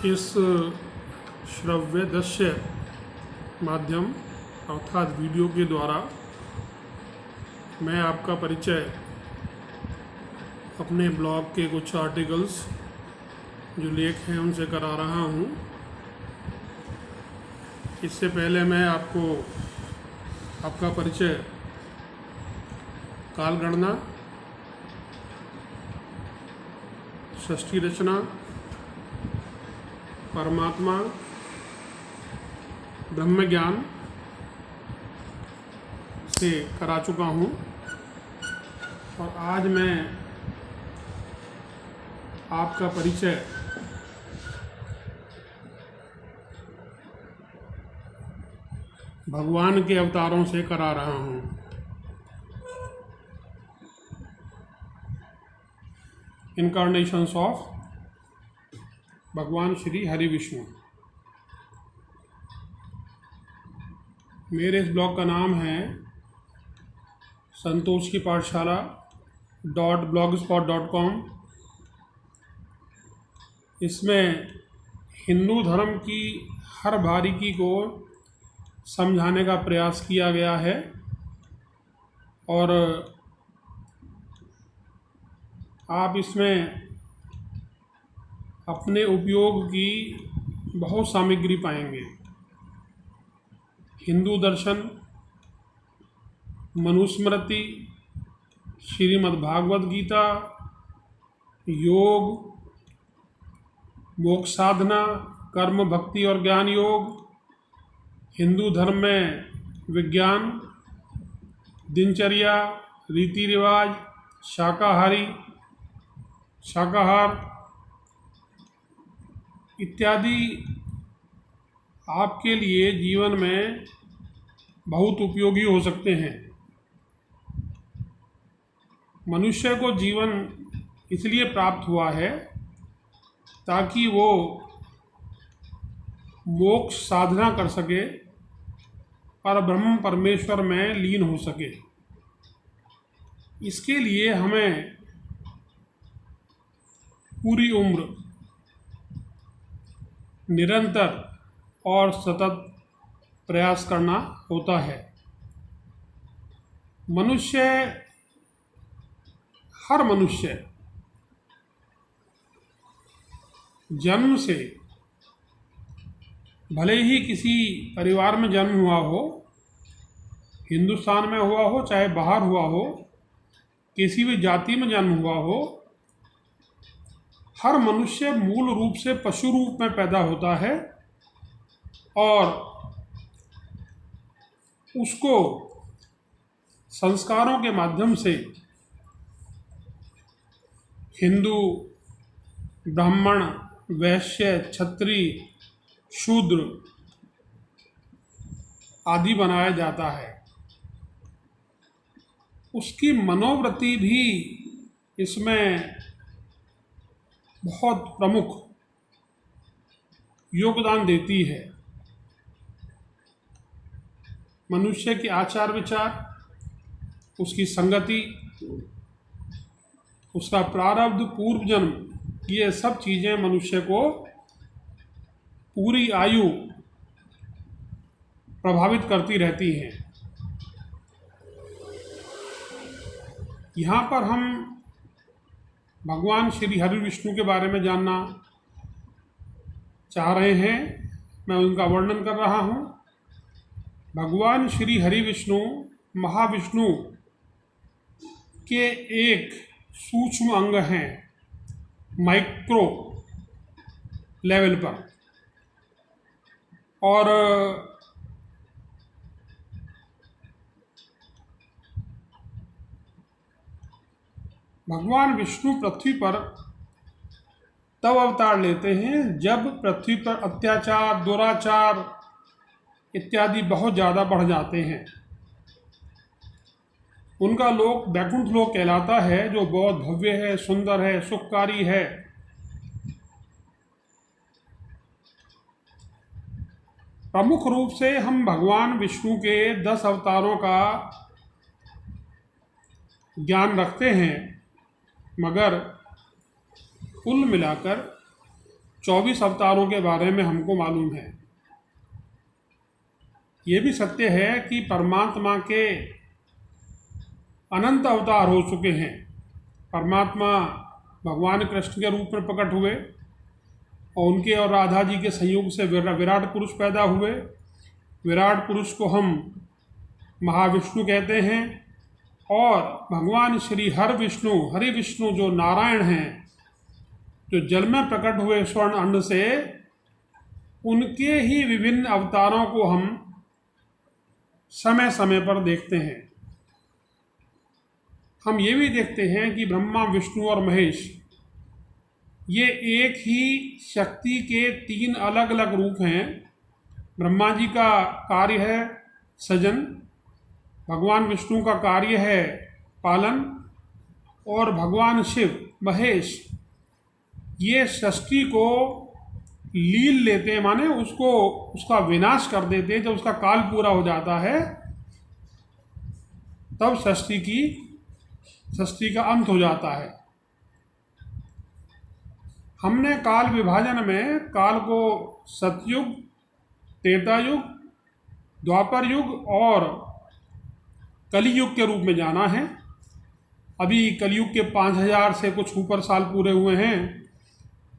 इस श्रव्य दृश्य माध्यम अर्थात वीडियो के द्वारा मैं आपका परिचय अपने ब्लॉग के कुछ आर्टिकल्स जो लेख हैं उनसे करा रहा हूँ। इससे पहले मैं आपको आपका परिचय कालगणना, षष्ठी रचना, परमात्मा, ब्रह्म ज्ञान से करा चुका हूँ और आज मैं आपका परिचय भगवान के अवतारों से करा रहा हूँ। इनकार्नेशंस ऑफ भगवान श्री हरि विष्णु। मेरे इस ब्लॉग का नाम है संतोष की पाठशाला .blogspot.com। इसमें हिंदू धर्म की हर बारीकी को समझाने का प्रयास किया गया है और आप इसमें अपने उपयोग की बहुत सामग्री पाएंगे। हिंदू दर्शन, मनुस्मृति, श्रीमद्भागवत गीता, योग, मोक्ष साधना, कर्म, भक्ति और ज्ञान योग, हिंदू धर्म में विज्ञान, दिनचर्या, रीति रिवाज, शाकाहार इत्यादि आपके लिए जीवन में बहुत उपयोगी हो सकते हैं। मनुष्य को जीवन इसलिए प्राप्त हुआ है ताकि वो मोक्ष साधना कर सके और ब्रह्म परमेश्वर में लीन हो सके। इसके लिए हमें पूरी उम्र निरंतर और सतत प्रयास करना होता है। हर मनुष्य जन्म से, भले ही किसी परिवार में जन्म हुआ हो, हिंदुस्तान में हुआ हो चाहे बाहर हुआ हो, किसी भी जाति में जन्म हुआ हो, हर मनुष्य मूल रूप से पशु रूप में पैदा होता है और उसको संस्कारों के माध्यम से हिंदू, ब्राह्मण, वैश्य, क्षत्रिय, शूद्र आदि बनाया जाता है। उसकी मनोवृत्ति भी इसमें बहुत प्रमुख योगदान देती है। मनुष्य के आचार विचार, उसकी संगति, उसका प्रारब्ध, पूर्व जन्म, ये सब चीज़ें मनुष्य को पूरी आयु प्रभावित करती रहती हैं। यहाँ पर हम भगवान श्री हरि विष्णु के बारे में जानना चाह रहे हैं। मैं उनका वर्णन कर रहा हूँ। भगवान श्री हरि विष्णु महाविष्णु के एक सूक्ष्म अंग हैं, माइक्रो लेवल पर। और भगवान विष्णु पृथ्वी पर तब अवतार लेते हैं जब पृथ्वी पर अत्याचार, दुराचार इत्यादि बहुत ज़्यादा बढ़ जाते हैं। उनका लोक वैकुंठ लोक कहलाता है, जो बहुत भव्य है, सुंदर है, सुखकारी है। प्रमुख रूप से हम भगवान विष्णु के 10 अवतारों का ज्ञान रखते हैं, मगर कुल मिलाकर 24 अवतारों के बारे में हमको मालूम है। ये भी सत्य है कि परमात्मा के अनंत अवतार हो चुके हैं। परमात्मा भगवान कृष्ण के रूप में प्रकट हुए और उनके और राधा जी के संयोग से विराट पुरुष पैदा हुए। विराट पुरुष को हम महाविष्णु कहते हैं और भगवान श्री हरि विष्णु जो नारायण हैं, जो जल में प्रकट हुए स्वर्ण अंड से, उनके ही विभिन्न अवतारों को हम समय समय पर देखते हैं। हम ये भी देखते हैं कि ब्रह्मा, विष्णु और महेश ये एक ही शक्ति के 3 अलग अलग रूप हैं। ब्रह्मा जी का कार्य है सृजन, भगवान विष्णु का कार्य है पालन और भगवान शिव महेश ये सृष्टि को लील लेते हैं, माने उसका विनाश कर देते हैं। जब उसका काल पूरा हो जाता है तब सृष्टि का अंत हो जाता है। हमने काल विभाजन में काल को सतयुग, त्रेता युग, द्वापर युग और कलियुग के रूप में जाना है। अभी कलियुग के 5000 से कुछ ऊपर साल पूरे हुए हैं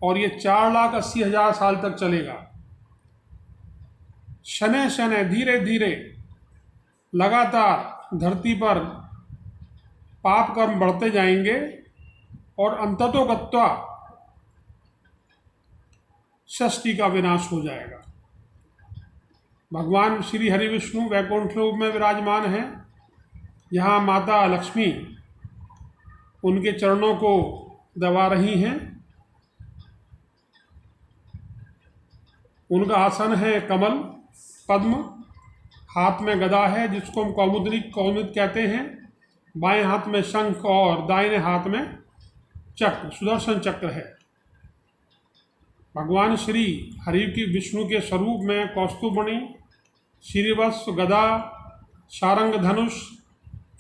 और ये 4,80,000 साल तक चलेगा। शनै शनै धीरे धीरे लगातार धरती पर पाप कर्म बढ़ते जाएंगे और अंततोगत्वा सृष्टि का विनाश हो जाएगा। भगवान श्री हरि विष्णु वैकुंठ लोक में विराजमान हैं। यहाँ माता लक्ष्मी उनके चरणों को दबा रही हैं। उनका आसन है कमल पद्म, हाथ में गदा है जिसको हम कौमुद कहते हैं, बाएं हाथ में शंख और दाहिने हाथ में चक्र, सुदर्शन चक्र है। भगवान श्री हरि की विष्णु के स्वरूप में कौस्तुभमणि, श्रीवत्स, गदा, सारंग धनुष,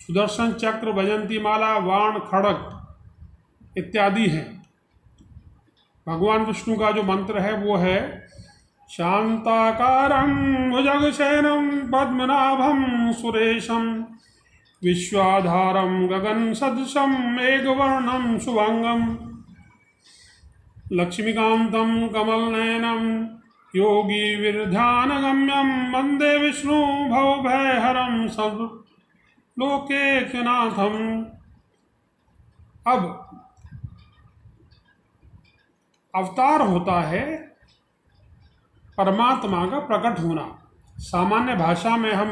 सुदर्शन चक्र, वैजंती माला, वाण, खड़ग इत्यादि हैं। भगवान विष्णु का जो मंत्र है वो है शांताकारं भुजगशयनं पद्मनाभं सुरेशं विश्वाधारं गगन सदृशं मेघवर्णं शुभांगं लक्ष्मीकांतं कमलनयनं योगी विरध्यानगम्यं वंदे विष्णु भवभयहरं सर्वलोकैकनाथं। अब अवतार होता है परमात्मा का प्रकट होना। सामान्य भाषा में हम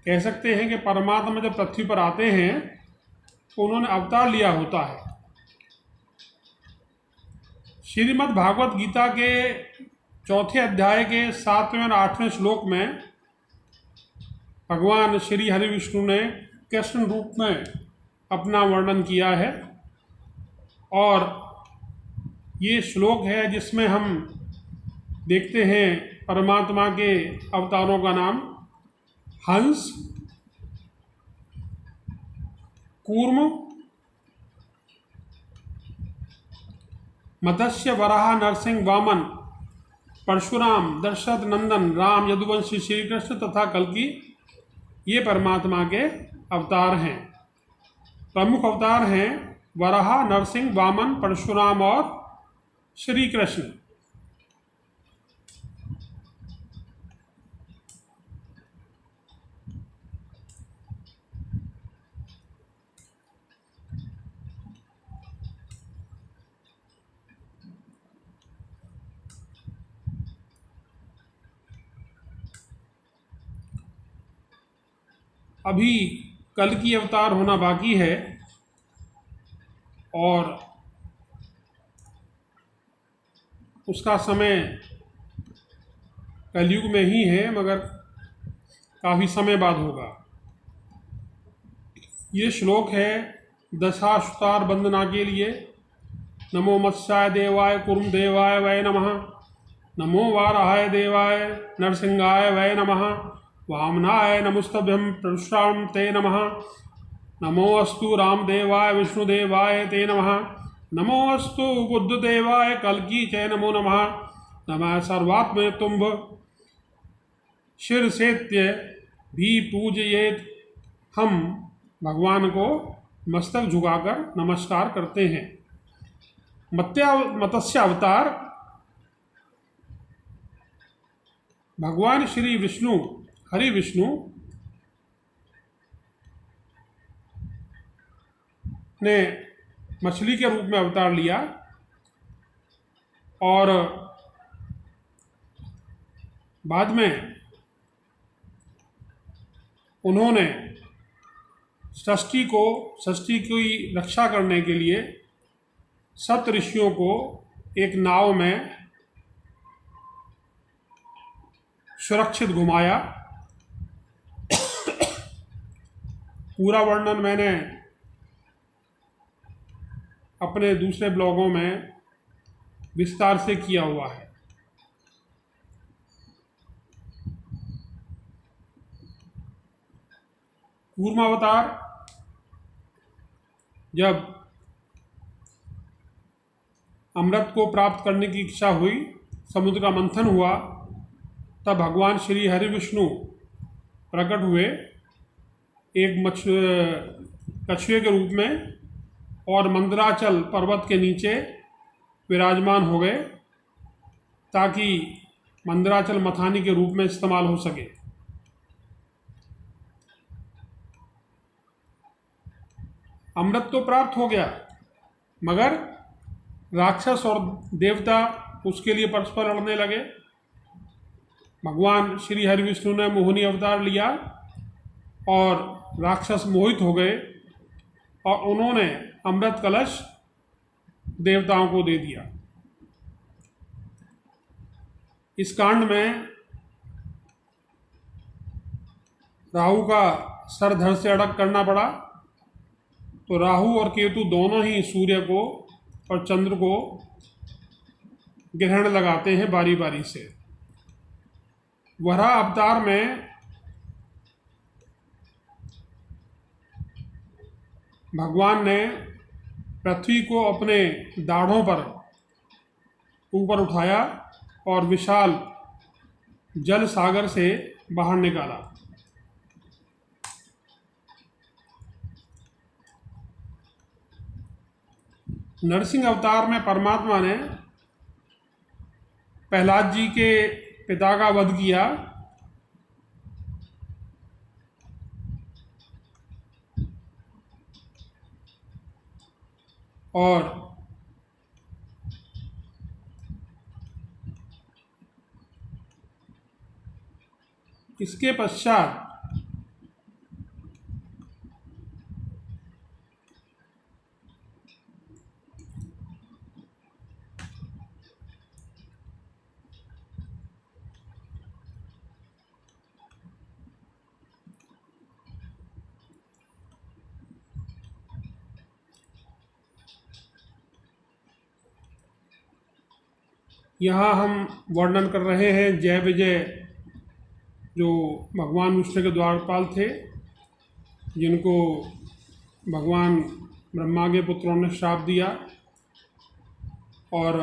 कह सकते हैं कि परमात्मा जब पृथ्वी पर आते हैं तो उन्होंने अवतार लिया होता है। श्रीमद् भागवत गीता के 4थे अध्याय के 7वें और 8वें श्लोक में भगवान श्री हरि विष्णु ने कृष्ण रूप में अपना वर्णन किया है और ये श्लोक है जिसमें हम देखते हैं परमात्मा के अवतारों का नाम हंस, कूर्म, मत्स्य, वराह, नरसिंह, वामन, परशुराम, दशरथ नंदन, राम, यदुवंशी, श्री कृष्ण तथा कल्कि, ये परमात्मा के अवतार हैं। प्रमुख अवतार हैं वराह, नरसिंह, वामन, परशुराम और श्री कृष्ण। अभी कल की अवतार होना बाकी है और उसका समय कलयुग में ही है, मगर काफ़ी समय बाद होगा। ये श्लोक है दशावतार वंदना के लिए। नमो मत्स्याय देवाय कुर्म देवाय वै नमः, नमो वाराहाय देवाय नरसिंहाय वै नमः, वामनाय नमस्तभ्यं परशुराम ते नमः, नमो अस्तु रामदेवाय विष्णुदेवाय ते नमः, नमोस्तु बुद्धदेवाय कल्की च नमो नमः। नमः सर्वात्मने तुम्भ शिरसेत्य भी पूजयेत। हम भगवान को मस्तक झुकाकर नमस्कार करते हैं। मत्स्य अवतार भगवान श्री विष्णु हरि विष्णु ने मछली के रूप में अवतार लिया और बाद में उन्होंने षष्ठी की रक्षा करने के लिए सप्त ऋषियों को एक नाव में सुरक्षित घुमाया। पूरा वर्णन मैंने अपने दूसरे ब्लॉगों में विस्तार से किया हुआ है। कूर्मावतार जब अमृत को प्राप्त करने की इच्छा हुई, समुद्र का मंथन हुआ, तब भगवान श्री हरि विष्णु प्रकट हुए एक कछुए के रूप में और मंदराचल पर्वत के नीचे विराजमान हो गए ताकि मंदराचल मथानी के रूप में इस्तेमाल हो सके। अमृत तो प्राप्त हो गया, मगर राक्षस और देवता उसके लिए परस्पर लड़ने लगे। भगवान श्री हरि विष्णु ने मोहिनी अवतार लिया और राक्षस मोहित हो गए और उन्होंने अमृत कलश देवताओं को दे दिया। इस कांड में राहु का सर धड़ से अलग करना पड़ा, तो राहु और केतु दोनों ही सूर्य को और चंद्र को ग्रहण लगाते हैं बारी बारी से। वराह अवतार में भगवान ने पृथ्वी को अपने दाढ़ों पर ऊपर उठाया और विशाल जल सागर से बाहर निकाला। नरसिंह अवतार में परमात्मा ने प्रहलाद जी के पिता का वध किया और इसके पश्चात यहाँ हम वर्णन कर रहे हैं जय विजय, जो भगवान विष्णु के द्वारपाल थे, जिनको भगवान ब्रह्मा के पुत्रों ने श्राप दिया, और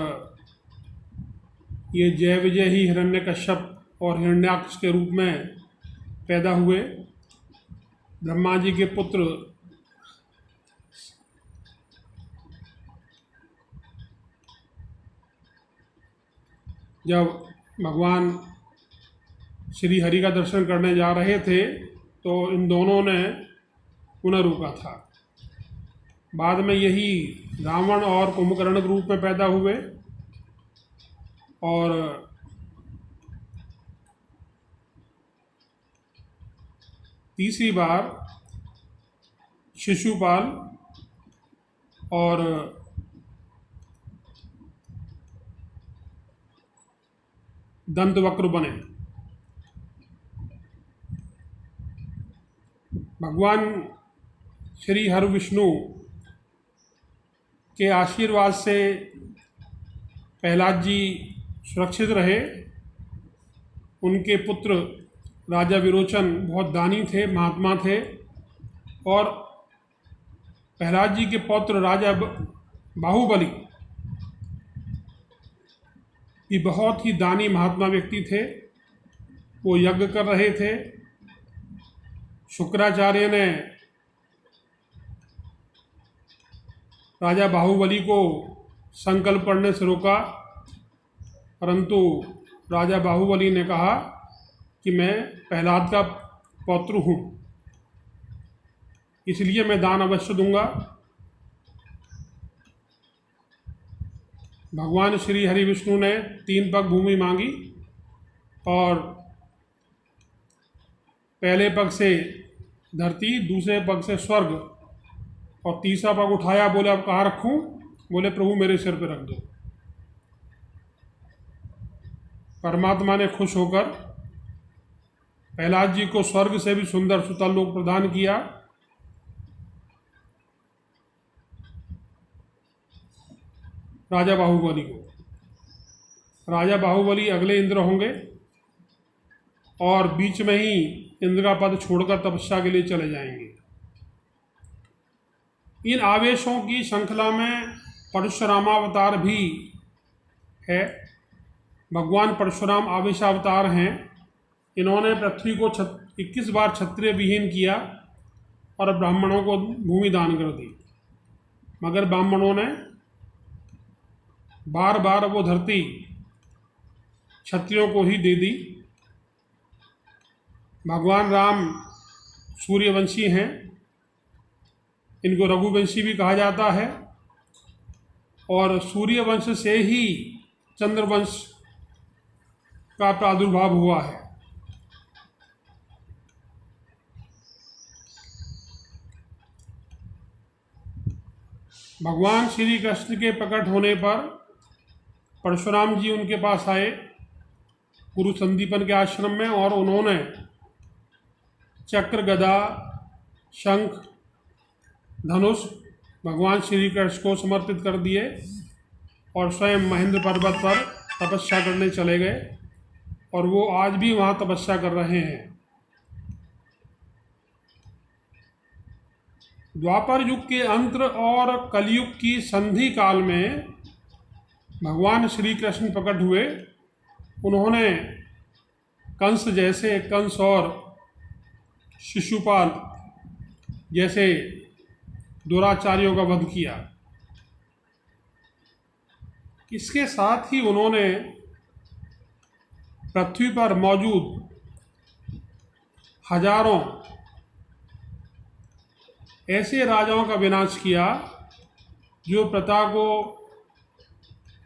ये जय विजय ही हिरण्यकश्यप और हिरण्याक्ष के रूप में पैदा हुए। ब्रह्मा जी के पुत्र जब भगवान श्री हरि का दर्शन करने जा रहे थे तो इन दोनों ने पुनः रोका था। बाद में यही रावण और कुंभकर्ण के रूप में पैदा हुए और तीसरी बार शिशुपाल और दंतवक्र बने। भगवान श्री हरि विष्णु के आशीर्वाद से प्रहलाद जी सुरक्षित रहे। उनके पुत्र राजा विरोचन बहुत दानी थे, महात्मा थे, और प्रहलाद जी के पौत्र राजा बाहुबली ये बहुत ही दानी महात्मा व्यक्ति थे। वो यज्ञ कर रहे थे। शुक्राचार्य ने राजा बाहुबली को संकल्प पढ़ने से रोका, परंतु राजा बाहुबली ने कहा कि मैं प्रहलाद का पौत्र हूँ, इसलिए मैं दान अवश्य दूंगा। भगवान श्री हरि विष्णु ने 3 पग भूमि मांगी और पहले पग से धरती, दूसरे पग से स्वर्ग और तीसरा पग उठाया। बोले अब कहाँ रखूं? बोले प्रभु मेरे सिर पे रख दो। परमात्मा ने खुश होकर प्रहलाद जी को स्वर्ग से भी सुंदर सुतल लोक प्रदान किया। राजा बाहुबली को। राजा बाहुबली अगले इंद्र होंगे और बीच में ही इंद्र का पद छोड़कर तपस्या के लिए चले जाएंगे। इन आवेशों की श्रृंखला में परशुरामावतार भी है। भगवान परशुराम आवेशावतार हैं। इन्होंने पृथ्वी को 21 बार क्षत्रिय विहीन किया और ब्राह्मणों को भूमि दान कर दी, मगर ब्राह्मणों ने बार बार वो धरती क्षत्रियों को ही दे दी। भगवान राम सूर्यवंशी हैं, इनको रघुवंशी भी कहा जाता है, और सूर्यवंश से ही चंद्रवंश का प्रादुर्भाव हुआ है। भगवान श्री कृष्ण के प्रकट होने पर परशुराम जी उनके पास आए गुरु संदीपन के आश्रम में, और उन्होंने चक्र, गदा, शंख, धनुष भगवान श्री कृष्ण को समर्पित कर दिए और स्वयं महेंद्र पर्वत पर तपस्या करने चले गए, और वो आज भी वहाँ तपस्या कर रहे हैं। द्वापर युग के अंत और कलयुग की संधि काल में भगवान श्री कृष्ण प्रकट हुए। उन्होंने कंस और शिशुपाल जैसे दुराचार्यों का वध किया। इसके साथ ही उन्होंने पृथ्वी पर मौजूद हजारों ऐसे राजाओं का विनाश किया जो प्रजा को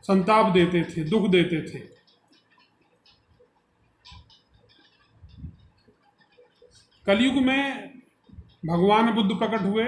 संताप देते थे, दुख देते थे। कलयुग में भगवान बुद्ध प्रकट हुए।